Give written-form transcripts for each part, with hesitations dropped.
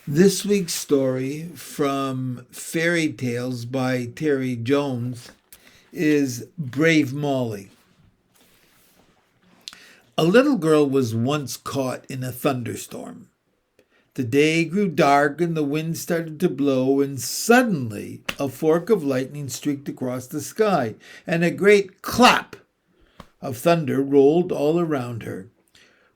This week's story from Fairy Tales by Terry Jones is Brave Molly. A little girl was once caught in a thunderstorm. The day grew dark and the wind started to blow, and suddenly a fork of lightning streaked across the sky, and a great clap of thunder rolled all around her.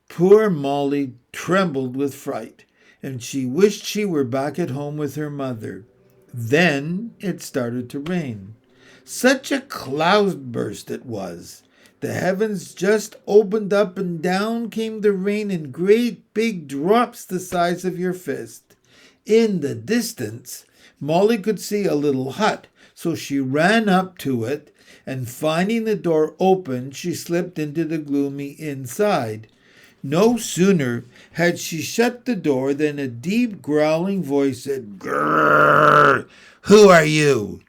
Poor Molly trembled with fright, and she wished she were back at home with her mother. Then it started to rain. Such a cloudburst it was. The heavens just opened up and down came the rain in great big drops the size of your fist. In the distance, Molly could see a little hut, so she ran up to it, and finding the door open, she slipped into the gloomy inside. No sooner had she shut the door than a deep growling voice said, "Grrr! Who are you?"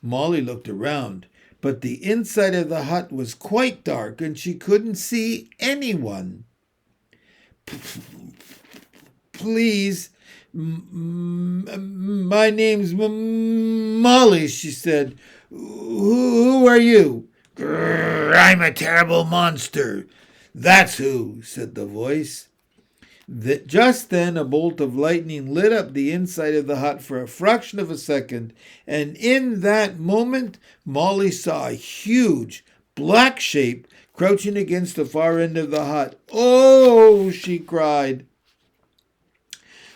Molly looked around, but the inside of the hut was quite dark and she couldn't see anyone. "Please, my name's Molly," she said. Who are you?" "Grrr, I'm a terrible monster. That's who," said the voice. Just then a bolt of lightning lit up the inside of the hut for a fraction of a second, and in that moment Molly saw a huge black shape crouching against the far end of the hut. "Oh!" she cried.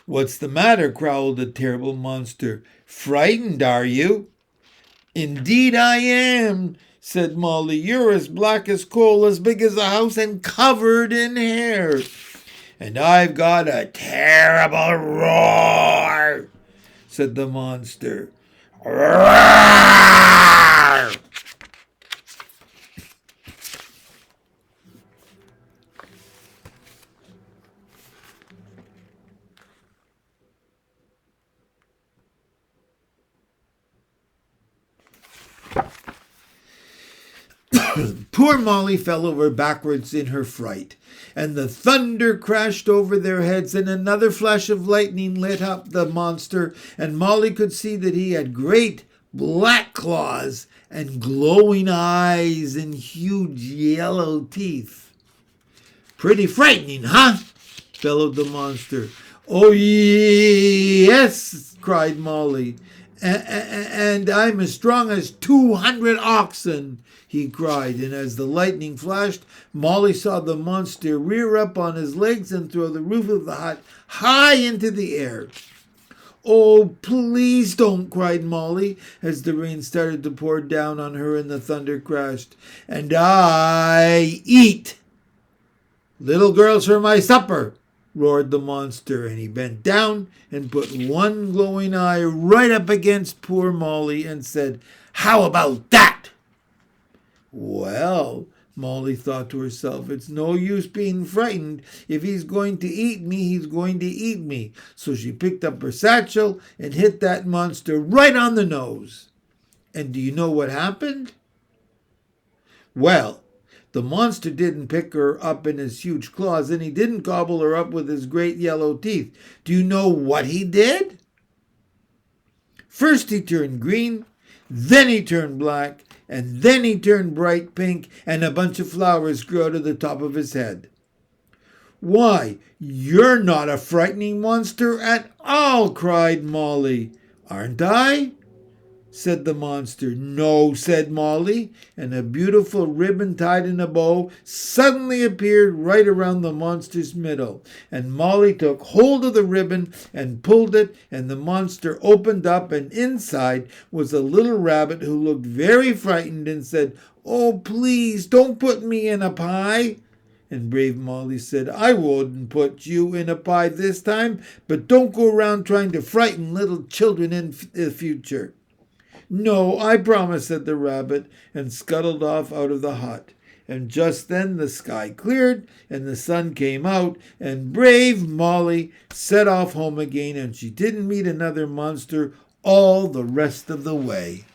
"What's the matter?" growled the terrible monster. "Frightened, are you?" "Indeed I am," said Molly. "You're as black as coal, as big as a house, and covered in hair. And I've got a terrible roar," said the monster. "Roar!" Poor Molly fell over backwards in her fright, and the thunder crashed over their heads, and another flash of lightning lit up the monster, and Molly could see that he had great black claws and glowing eyes and huge yellow teeth. "Pretty frightening, huh?" bellowed the monster. "Oh, yes," cried Molly. And I'm as strong as 200 oxen," he cried, and as the lightning flashed, Molly saw the monster rear up on his legs and throw the roof of the hut high into the air. "Oh, please don't," cried Molly, as the rain started to pour down on her and the thunder crashed. "And I eat little girls for my supper," roared the monster, and he bent down and put one glowing eye right up against poor Molly and said, "How about that?" "Well," Molly thought to herself, "it's no use being frightened. If he's going to eat me, he's going to eat me." So she picked up her satchel and hit that monster right on the nose. And do you know what happened? Well, the monster didn't pick her up in his huge claws, and he didn't gobble her up with his great yellow teeth. Do you know what he did? First he turned green, then he turned black, and then he turned bright pink, and a bunch of flowers grew out of the top of his head. "Why, you're not a frightening monster at all," cried Molly. "Aren't I?" said the monster. "No," said Molly, and a beautiful ribbon tied in a bow suddenly appeared right around the monster's middle. And Molly took hold of the ribbon and pulled it, and the monster opened up, and inside was a little rabbit who looked very frightened and said, "Oh, please don't put me in a pie." And brave Molly said, "I wouldn't put you in a pie this time, but don't go around trying to frighten little children in the future." "No, I promise," said the rabbit, and scuttled off out of the hut. And just then the sky cleared, and the sun came out, and brave Molly set off home again, and she didn't meet another monster all the rest of the way.